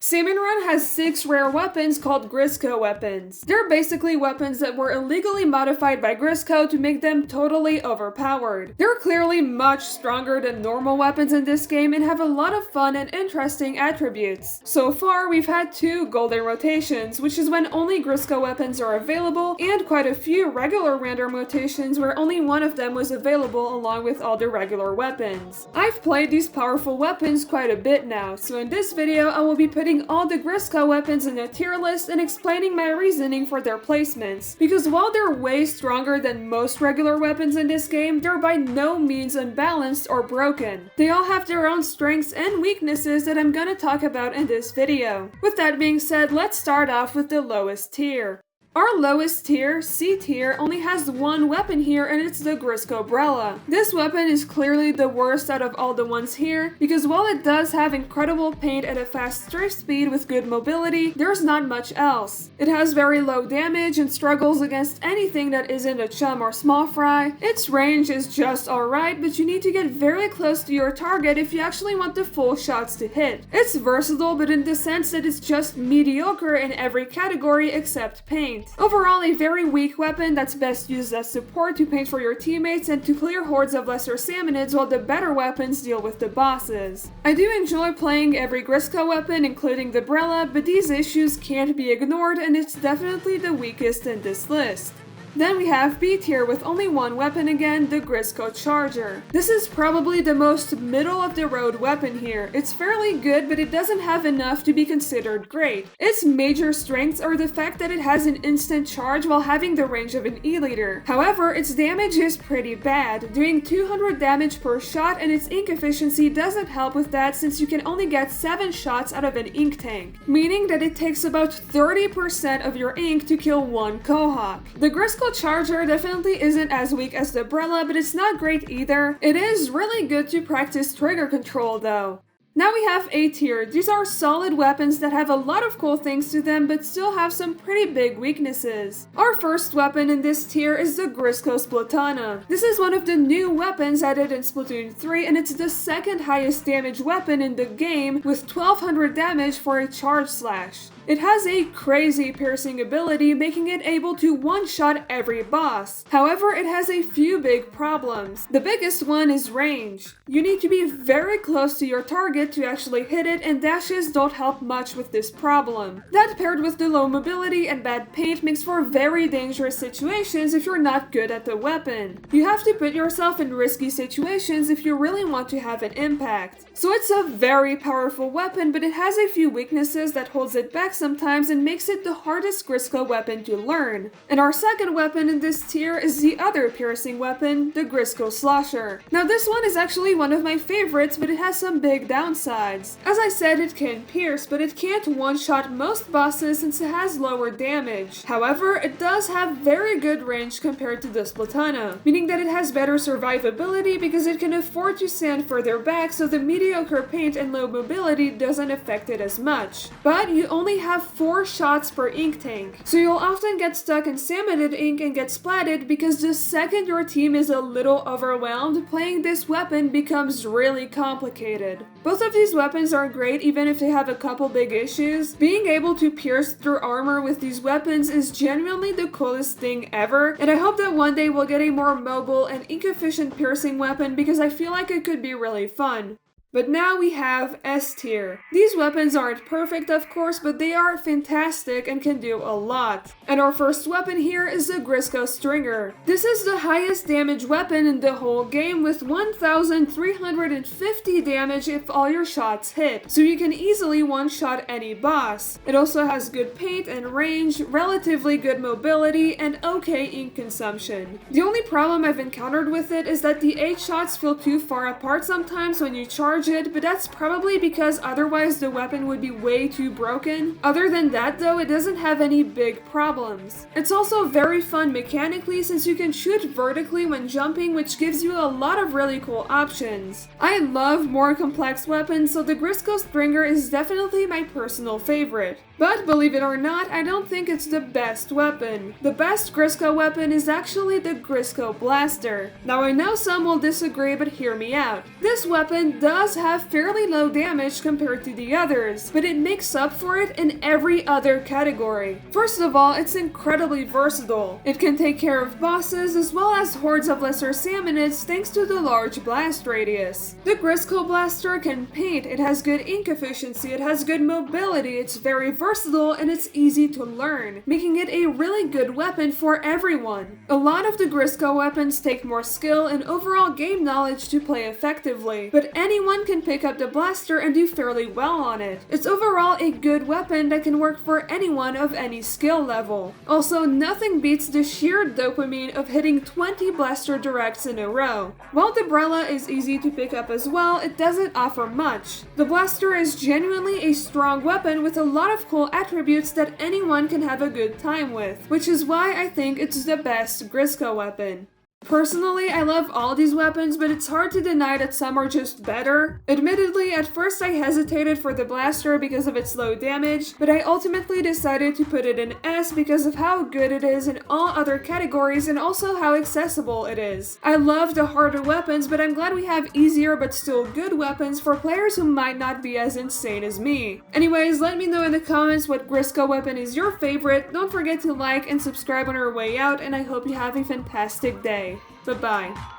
Salmon Run has 6 rare weapons called Grizzco Weapons. They're basically weapons that were illegally modified by Grizzco to make them totally overpowered. They're clearly much stronger than normal weapons in this game and have a lot of fun and interesting attributes. So far, we've had 2 golden rotations, which is when only Grizzco weapons are available, and quite a few regular random rotations where only one of them was available along with all the regular weapons. I've played these powerful weapons quite a bit now, so in this video I will be putting all the Grizzco weapons in a tier list and explaining my reasoning for their placements, because while they're way stronger than most regular weapons in this game, they're by no means unbalanced or broken. They all have their own strengths and weaknesses that I'm gonna talk about in this video. With that being said, let's start off with the lowest tier. Our lowest tier, C tier, only has one weapon here, and it's the Grizzco Brella. This weapon is clearly the worst out of all the ones here, because while it does have incredible paint at a fast strafe speed with good mobility, there's not much else. It has very low damage and struggles against anything that isn't a chum or small fry. Its range is just alright, but you need to get very close to your target if you actually want the full shots to hit. It's versatile, but in the sense that it's just mediocre in every category except paint. Overall, a very weak weapon that's best used as support to paint for your teammates and to clear hordes of lesser salmonids while the better weapons deal with the bosses. I do enjoy playing every Grizzco weapon, including the Brella, but these issues can't be ignored and it's definitely the weakest in this list. Then we have B tier with only one weapon again, the Grizzco Charger. This is probably the most middle of the road weapon here. It's fairly good, but it doesn't have enough to be considered great. Its major strengths are the fact that it has an instant charge while having the range of an E-liter. However, its damage is pretty bad, doing 200 damage per shot, and its ink efficiency doesn't help with that since you can only get 7 shots out of an ink tank, meaning that it takes about 30% of your ink to kill one Cohawk. The Grizzco Charger definitely isn't as weak as the Brella, but it's not great either. It is really good to practice trigger control though. Now we have A tier. These are solid weapons that have a lot of cool things to them but still have some pretty big weaknesses. Our first weapon in this tier is the Grizzco Splatana. This is one of the new weapons added in Splatoon 3 and it's the second highest damage weapon in the game with 1200 damage for a charge slash. It has a crazy piercing ability, making it able to one-shot every boss. However, it has a few big problems. The biggest one is range. You need to be very close to your target to actually hit it, and dashes don't help much with this problem. That paired with the low mobility and bad paint makes for very dangerous situations if you're not good at the weapon. You have to put yourself in risky situations if you really want to have an impact. So it's a very powerful weapon, but it has a few weaknesses that holds it back sometimes and makes it the hardest Grizzco weapon to learn. And our second weapon in this tier is the other piercing weapon, the Grizzco Slosher. Now this one is actually one of my favorites, but it has some big downsides. As I said, it can pierce, but it can't one-shot most bosses since it has lower damage. However, it does have very good range compared to the Splatana, meaning that it has better survivability because it can afford to stand further back so the mediocre paint and low mobility doesn't affect it as much. But you only have 4 shots per ink tank, so you'll often get stuck in salmonid ink and get splatted because the second your team is a little overwhelmed, playing this weapon becomes really complicated. Both of these weapons are great even if they have a couple big issues. Being able to pierce through armor with these weapons is genuinely the coolest thing ever, and I hope that one day we'll get a more mobile and ink-efficient piercing weapon because I feel like it could be really fun. But now we have S tier. These weapons aren't perfect of course, but they are fantastic and can do a lot. And our first weapon here is the Grizzco Stringer. This is the highest damage weapon in the whole game with 1350 damage if all your shots hit, so you can easily one-shot any boss. It also has good paint and range, relatively good mobility, and okay ink consumption. The only problem I've encountered with it is that the 8 shots feel too far apart sometimes when you charge it, but that's probably because otherwise the weapon would be way too broken. Other than that though, it doesn't have any big problems. It's also very fun mechanically since you can shoot vertically when jumping, which gives you a lot of really cool options. I love more complex weapons, so the Grizzco Stringer is definitely my personal favorite. But believe it or not, I don't think it's the best weapon. The best Grizzco weapon is actually the Grizzco Blaster. Now I know some will disagree, but hear me out. This weapon does does have fairly low damage compared to the others, but it makes up for it in every other category. First of all, it's incredibly versatile. It can take care of bosses as well as hordes of lesser salmonids thanks to the large blast radius. The Grizzco blaster can paint, it has good ink efficiency, it has good mobility, it's very versatile, and it's easy to learn, making it a really good weapon for everyone. A lot of the Grizzco weapons take more skill and overall game knowledge to play effectively, but anyone can pick up the blaster and do fairly well on it. It's overall a good weapon that can work for anyone of any skill level. Also, nothing beats the sheer dopamine of hitting 20 blaster directs in a row. While the Brella is easy to pick up as well, it doesn't offer much. The blaster is genuinely a strong weapon with a lot of cool attributes that anyone can have a good time with, which is why I think it's the best Grizzco weapon. Personally, I love all these weapons, but it's hard to deny that some are just better. Admittedly, at first I hesitated for the blaster because of its low damage, but I ultimately decided to put it in S because of how good it is in all other categories and also how accessible it is. I love the harder weapons, but I'm glad we have easier but still good weapons for players who might not be as insane as me. Anyways, let me know in the comments what Grizzco weapon is your favorite. Don't forget to like and subscribe on our way out, and I hope you have a fantastic day. Bye-bye.